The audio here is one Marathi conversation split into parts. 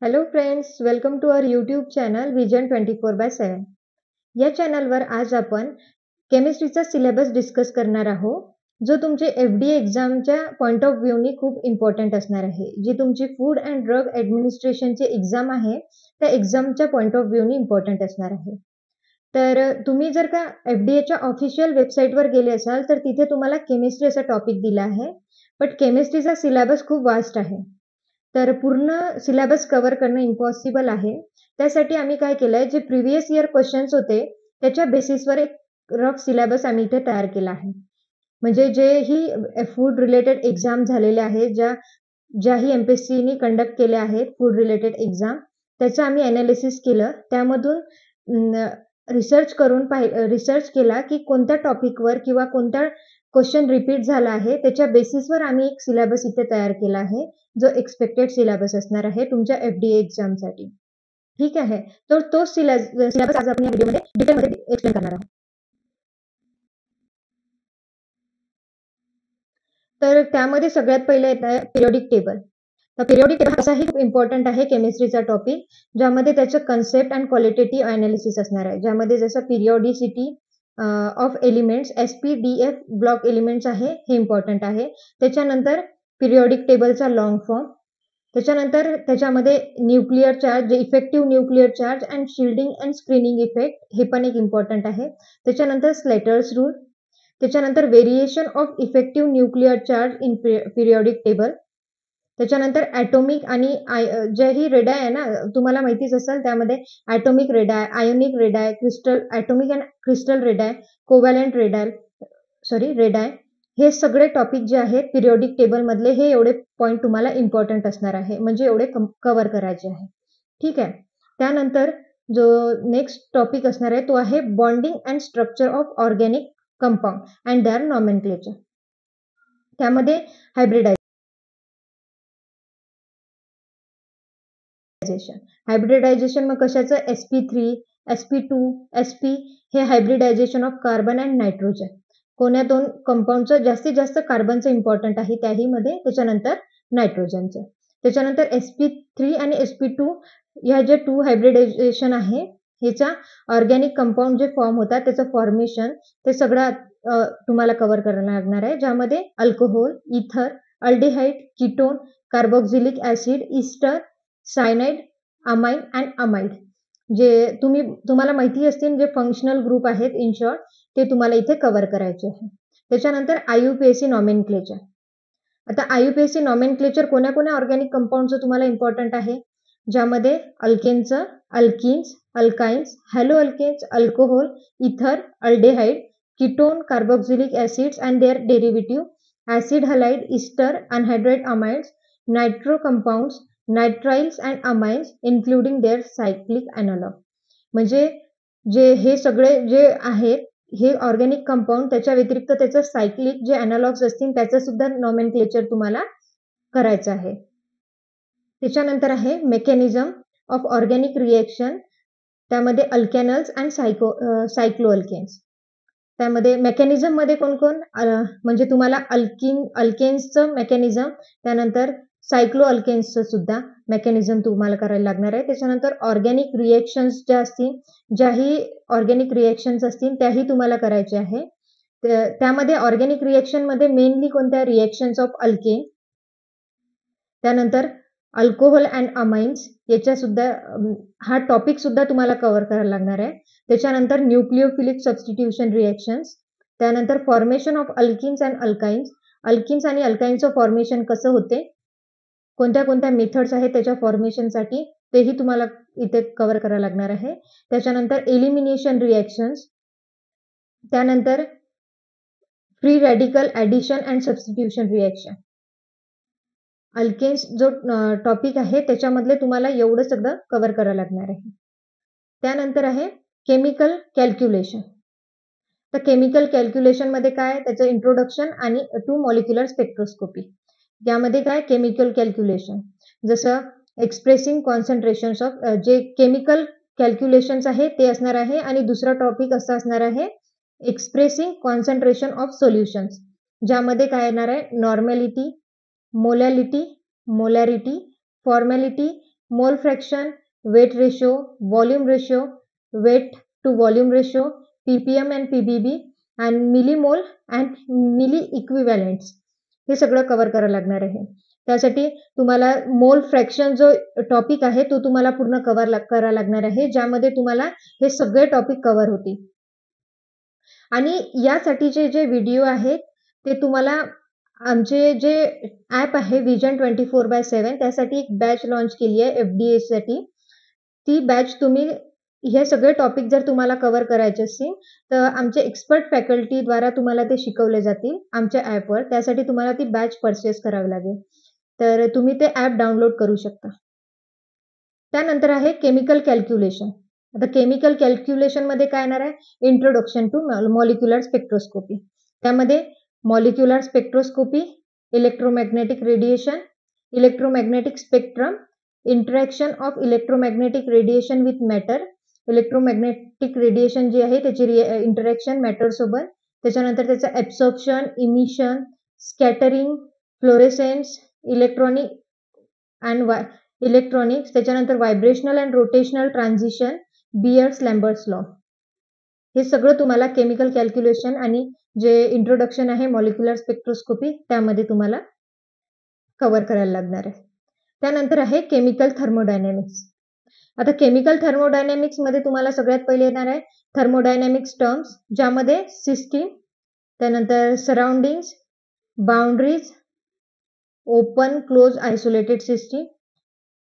Hello friends, welcome to our YouTube channel vision 24/7. या चॅनलवर आज आपण केमिस्ट्रीचा सिलेबस डिस्कस करणार आहोत, जो तुमचे FDA एक्झामच्या पॉइंट ऑफ व्ह्यूनी खूप इम्पॉर्टंट असणार आहे. जी तुमची फूड अँड ड्रग ॲडमिनिस्ट्रेशनची एक्झाम आहे, त्या एक्झामच्या पॉइंट ऑफ व्ह्यूनी इम्पॉर्टंट असणार आहे. तर तुम्ही जर का FDAच्या ऑफिशियल वेबसाईटवर गेले असाल, तर तिथे तुम्हाला केमिस्ट्री असा टॉपिक दिला आहे. बट केमिस्ट्रीचा सिलेबस खूप वास्ट आहे. तर पूर्ण सिलेबस कव्हर करणं इम्पॉसिबल आहे. त्यासाठी आम्ही काय केलंय, जे प्रिव्हियस इयर क्वेश्चन्स होते, त्याच्या बेसिसवर एक रफ सिलेबस आम्ही इथे तयार केला आहे. म्हणजे जेही फूड रिलेटेड एक्झाम झालेल्या आहेत, ज्याही MPSCनी कंडक्ट केल्या आहेत फूड रिलेटेड एक्झाम, त्याचं आम्ही एनालिसिस केलं. त्यामधून रिसर्च केला की कोणत्या टॉपिकवर किंवा कोणत्या क्वेश्चन रिपीट झाला आहे, त्याच्या बेसिसवर आम्ही एक सिलेबस इथे तयार केला आहे, जो एक्सपेक्टेड सिलेबस असणार आहे तुमच्या FDA एक्झामसाठी. ठीक आहे. तर तो सिलेबस आज आपण या व्हिडिओमध्ये डिटेलमध्ये एक्सप्लेन करणार आहोत. तर त्यामध्ये सगळ्यात पहिले येत आहे पिरियॉडिक टेबल. तर पिरियॉडिक टेबल असाही खूप इम्पॉर्टंट आहे केमिस्ट्रीचा टॉपिक, ज्यामध्ये त्याचं कन्सेप्ट अँड क्वालिटेटिव्ह अनालिसिस असणार आहे. ज्यामध्ये जसं periodicity of elements SPDF block elements आहे, हे इम्पॉर्टंट आहे. त्याच्यानंतर पिरियॉडिक टेबलचा लॉंग फॉर्म, त्याच्यानंतर त्याच्यामध्ये न्यूक्लिअर चार्ज, जे effective nuclear charge and shielding and screening effect, हे पण एक इम्पॉर्टंट आहे. त्याच्यानंतर स्लेटर्स रूल, त्याच्यानंतर variation of effective nuclear charge in periodic table, त्याच्यानंतर ॲटॉमिक आणि जेही रेडाय आहे ना, तुम्हाला माहितीच असेल, त्यामध्ये atomic radii, ionic radii, atomic and crystal radii, covalent radii, हे सगळे टॉपिक जे आहेत पिरियॉडिक टेबलमधले, हे एवढे पॉईंट तुम्हाला इम्पॉर्टंट असणार आहे, म्हणजे एवढे कव्हर करायचे आहे. ठीक आहे. त्यानंतर जो नेक्स्ट टॉपिक असणार आहे, तो आहे bonding and structure of organic compound and their nomenclature. त्यामध्ये हायब्रिडायझेशन मग कशाचं, sp3, sp2, sp, हे hybridization of carbon and nitrogen. कोण्या दोन कंपाऊंडचं जास्तीत जास्त कार्बनचं इम्पॉर्टंट आहे त्याही मध्ये, त्याच्यानंतर नायट्रोजनचं. त्याच्यानंतर sp3 आणि sp2 ह्या जे 2 हायब्रिडायझेशन आहे, ह्याचा ऑर्गॅनिक कंपाऊंड जे फॉर्म होतात, त्याचं फॉर्मेशन, ते सगळं तुम्हाला कव्हर करायला लागणार आहे. ज्यामध्ये alcohol, ether, aldehyde, ketone, carboxylic acid, ester, cyanide, amine and amide, जे तुम्हाला माहिती असतील, जे फंक्शनल ग्रुप आहेत इन शॉर्ट, ते तुम्हाला इथे कव्हर करायचे आहे. त्याच्यानंतर IUPAC नॉमेनक्लेचर. आता IUPAC नॉमेनक्लेचर कोण्या ऑर्गॅनिक कंपाऊंडचं तुम्हाला इम्पॉर्टंट आहे, ज्यामध्ये अल्केनचं, alkenes, alkynes, halo alkanes, alcohol, ether, aldehyde, ketone, carboxylic acids and their derivative, acid halide, ester, anhydride amides, nitro compounds, nitriles and amines including their cyclic analogue. म्हणजे हे सगळे जे आहेत, हे ऑर्गॅनिक कंपाऊंड, त्याच्या व्यतिरिक्त त्याचं सायक्लिक जे अॅनालॉग्स असतील, त्याचं सुद्धा नॉमेनक्लेचर तुम्हाला करायचं आहे. त्याच्यानंतर आहे मेकॅनिझम ऑफ ऑर्गॅनिक रिएक्शन. त्यामध्ये अल्कॅनल्स अँड सायक्लोअल्केन्स. त्यामध्ये मेकॅनिझम मध्ये कोण म्हणजे तुम्हाला अल्केन्सचं मेकॅनिझम, त्यानंतर सायक्लोअल्केन्सचं सुद्धा मेकॅनिझम तुम्हाला करायला लागणार आहे. त्याच्यानंतर ऑर्गॅनिक रिएक्शन्स ज्या असतील, ज्याही ऑर्गॅनिक रिएक्शन्स असतील, त्याही तुम्हाला करायचे आहे. त्यामध्ये ऑर्गॅनिक रिएक्शनमध्ये मेनली कोणत्या रिएक्शन्स ऑफ अल्केन, त्यानंतर अल्कोहोल अँड अमाइन्स, याच्या सुद्धा हा टॉपिक सुद्धा तुम्हाला कव्हर करायला लागणार आहे. त्याच्यानंतर न्यूक्लिओफिलिक सबस्टिट्यूशन रिएक्शन्स, त्यानंतर formation of alkenes and alkynes, alkenes आणि अल्काइन्सचं फॉर्मेशन कसं होते, कोणत्या मेथड्स आहेत त्याच्या फॉर्मेशनसाठी, तेही तुम्हाला इथे कव्हर करायला लागणार आहे. त्याच्यानंतर एलिमिनेशन रिएक्शन्स, त्यानंतर free radical addition and substitution reaction. Alkanes जो टॉपिक आहे, त्याच्यामधले तुम्हाला एवढं सगळं कव्हर करायला लागणार आहे. त्यानंतर आहे केमिकल कॅल्क्युलेशन. तर केमिकल कॅल्क्युलेशनमध्ये काय, त्याचं इंट्रोडक्शन आणि टू मॉलिक्युलर स्पेक्ट्रोस्कोपी. यामध्ये काय, केमिकल कॅल्क्युलेशन, जसं एक्सप्रेसिंग कॉन्सन्ट्रेशन्स ऑफ, जे केमिकल कॅल्क्युलेशन्स आहे ते असणार आहे. आणि दुसरा टॉपिक असा असणार आहे एक्सप्रेसिंग कॉन्सन्ट्रेशन ऑफ सोल्युशन्स, ज्यामध्ये काय येणार आहे, normality, molarity, formality, mole fraction, weight ratio, volume ratio, weight to volume ratio, PPM and PPB and millimole and milli equivalents हे सगळं कव्हर करावं लागणार आहे. त्यासाठी तुम्हाला मोल फ्रॅक्शन जो टॉपिक आहे तो तुम्हाला पूर्ण करावा लागणार आहे, ज्यामध्ये तुम्हाला हे सगळे टॉपिक कव्हर होतील. आणि यासाठीचे जे व्हिडिओ आहेत ते तुम्हाला आमचे जे ॲप आहे व्हिजन 24/7 त्यासाठी एक बॅच लॉन्च केली आहे FDA साठी. ती बॅच तुम्ही हे सगळे टॉपिक जर तुम्हाला कव्हर करायचे असतील तर आमचे एक्सपर्ट फॅकल्टीद्वारा तुम्हाला ते शिकवले जातील आमच्या ॲपवर. त्यासाठी तुम्हाला ती बॅच परचेस करावी लागेल. तर तुम्ही ते ॲप डाउनलोड करू शकता. त्यानंतर आहे केमिकल कॅल्क्युलेशन. आता केमिकल कॅल्क्युलेशनमध्ये काय येणार आहे? Introduction to molecular spectroscopy. त्यामध्ये molecular spectroscopy, electromagnetic radiation, electromagnetic spectrum, interaction of electromagnetic radiation with matter, electromagnetic radiation जी आहे त्याची इंटरॅक्शन मॅटरसोबत, त्याच्यानंतर त्याचं absorption, emission, scattering, fluorescence, electronics, त्याच्यानंतर vibrational and rotational transition, Beer's Lambert's law. हे सगळं तुम्हाला केमिकल कॅल्क्युलेशन आणि जे इंट्रोडक्शन आहे मॉलिक्युलर स्पेक्ट्रोस्कोपी त्यामध्ये तुम्हाला कव्हर करायला लागणार आहे. त्यानंतर आहे केमिकल थर्मोडायनॅमिक्स. आता केमिकल थर्मोडायनॅमिक्समध्ये तुम्हाला सगळ्यात पहिले येणार आहे थर्मोडायनॅमिक्स टर्म्स, ज्यामध्ये सिस्टीम, त्यानंतर surroundings, boundaries, open close isolated system,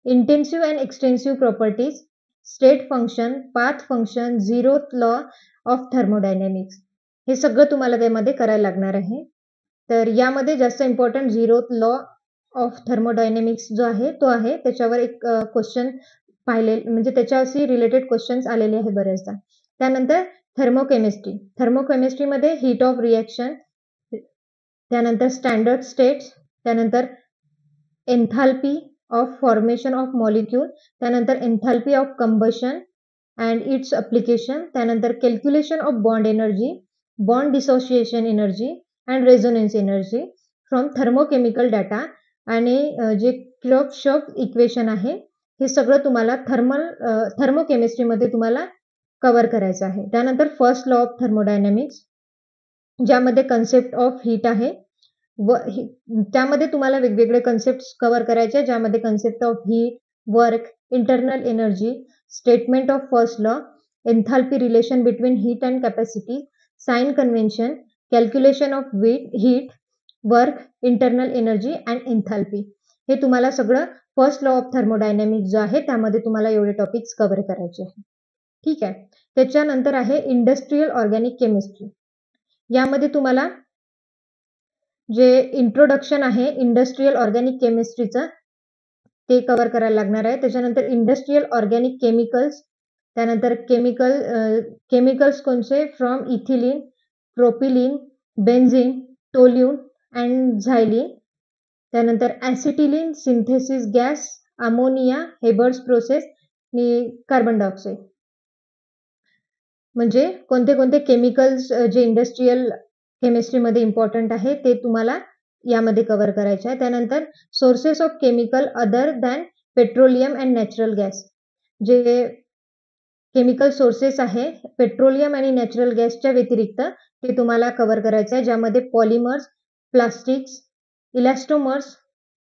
intensive and extensive properties, state function, path function, zeroth law of thermodynamics हे सगळं तुम्हाला त्यामध्ये करायला लागणार आहे. तर यामध्ये जास्त important zeroth law of thermodynamics जो आहे तो आहे. त्याच्यावर एक क्वेश्चन म्हणजे त्याच्याशी रिलेटेड क्वेश्चन्स आलेले आहे बरेचदा. त्यानंतर थर्मोकेमिस्ट्री. थर्मोकेमिस्ट्रीमध्ये हीट ऑफ रिॲक्शन, त्यानंतर स्टँडर्ड स्टेट्स, त्यानंतर enthalpy of formation of molecule, त्यानंतर enthalpy of combustion and its application, त्यानंतर calculation of bond energy, bond dissociation energy and resonance energy from thermochemical data आणि जे किर्चॉफ इक्वेशन आहे हे सगळं तुम्हाला थर्मोकेमिस्ट्रीमध्ये तुम्हाला कव्हर करायचं आहे. त्यानंतर फर्स्ट लॉ ऑफ थर्मोडायनॅमिक्स, ज्यामध्ये कन्सेप्ट ऑफ हीट आहे व त्यामध्ये तुम्हाला वेगवेगळे कन्सेप्ट्स कव्हर करायचे, ज्यामध्ये concept of heat, work, internal energy, statement of first law, enthalpy relation between heat and capacity, sign convention, calculation of heat, work, internal energy and enthalpy हे तुम्हाला सगळं फर्स्ट लॉ ऑफ थर्मोडायनॅमिक्स जो आहे त्यामध्ये तुम्हाला एवढे टॉपिक्स कव्हर करायचे आहे. ठीक आहे. त्याच्यानंतर आहे इंडस्ट्रियल ऑर्गॅनिक केमिस्ट्री. यामध्ये तुम्हाला जे इंट्रोडक्शन आहे इंडस्ट्रियल ऑर्गॅनिक केमिस्ट्रीचं ते कव्हर करायला लागणार आहे. त्याच्यानंतर इंडस्ट्रियल ऑर्गॅनिक केमिकल्स, त्यानंतर केमिकल्स कोणते from ethylene, propylene, benzene, toluene and xylene, त्यानंतर acetylene, synthesis gas, ammonia, Haber's process आणि कार्बन डायऑक्साईड. म्हणजे कोणते कोणते केमिकल्स जे इंडस्ट्रियल केमिस्ट्रीमध्ये इम्पॉर्टंट आहे ते तुम्हाला यामध्ये कव्हर करायचे आहे. त्यानंतर sources of chemical other than petroleum and natural gas, जे केमिकल सोर्सेस आहे पेट्रोलियम आणि नॅचरल गॅसच्या व्यतिरिक्त ते तुम्हाला कव्हर करायचं आहे, ज्यामध्ये पॉलिमर्स, प्लास्टिक्स, इलॅस्टोमर्स,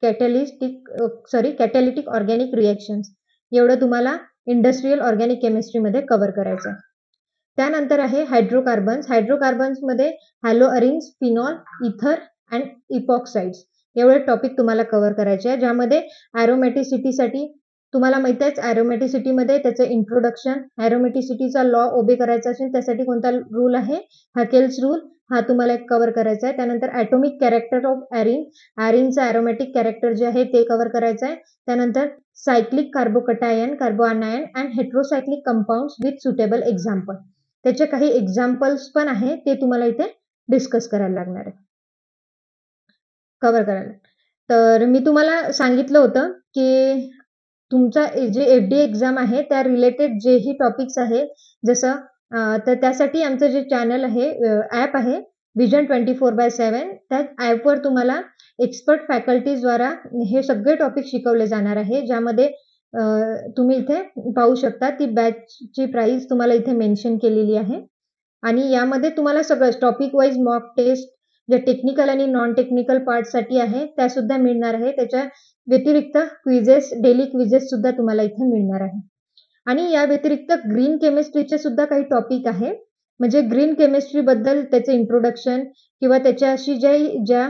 कॅटॅलिटिक ऑर्गॅनिक रिॲक्शन्स एवढं तुम्हाला इंडस्ट्रियल ऑर्गॅनिक केमिस्ट्रीमध्ये कव्हर करायचं आहे. त्यानंतर आहे हायड्रोकार्बन्स. हायड्रोकार्बन्समध्ये हॅलोअरिन्स, फिनॉल, इथर अँड इपॉक्साइड्स एवढे टॉपिक तुम्हाला कव्हर करायचे आहे, ज्यामध्ये ॲरोमॅटिसिटीसाठी तुम्हाला माहिती आहे ॲरोमॅटिसिटीमध्ये त्याचं इंट्रोडक्शन, ॲरोमॅटिसिटीचा लॉ ओबे करायचा असेल त्यासाठी कोणता रूल आहे हॅकेल्स रूल हा तुम्हाला कव्हर करायचा आहे. त्यानंतर ॲटॉमिक कॅरेक्टर ऑफ ॲरिन, ॲरिनचा ॲरोमॅटिक कॅरेक्टर जे आहे ते कव्हर करायचं आहे. त्यानंतर cyclic carbocation, carboanion and heterocyclic compounds with suitable example. त्याचे काही एक्झाम्पल्स पण आहे ते तुम्हाला इथे डिस्कस करायला लागणार आहे, कव्हर करायला. तर मी तुम्हाला सांगितलं होतं की तुमचा जे FDA एक्झाम आहे त्या रिलेटेड जेही टॉपिक्स आहे जसं तर त्यासाठी आमचं जे चॅनल आहे ॲप आहे व्हिजन 24/7 त्या ॲपवर तुम्हाला एक्सपर्ट फॅकल्टीजद्वारा हे सगळे टॉपिक शिकवले जाणार आहे, ज्यामध्ये तुम्ही इथे पाहू शकता ती बॅचची प्राइस तुम्हाला इथे मेन्शन केलेली आहे आणि यामध्ये तुम्हाला सगळं टॉपिक वाईज मॉक टेस्ट जे टेक्निकल आणि नॉन टेक्निकल पार्टसाठी आहे त्या सुद्धा मिळणार आहे. त्याच्या व्यतिरिक्त क्विजेस, डेली क्विजेस सुद्धा तुम्हाला इथे मिळणार आहे. आणि या व्यतिरिक्त ग्रीन केमिस्ट्रीचे सुद्धा काही टॉपिक आहे. म्हणजे ग्रीन केमिस्ट्रीबद्दल त्याचे इंट्रोडक्शन किंवा त्याच्याशी ज्या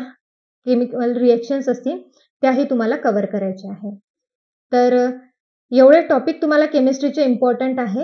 केमिकल रिएक्शन्स असतील त्याही तुम्हाला कव्हर करायच्या आहे. तर एवढे टॉपिक तुम्हाला केमिस्ट्रीचे इम्पॉर्टंट आहे.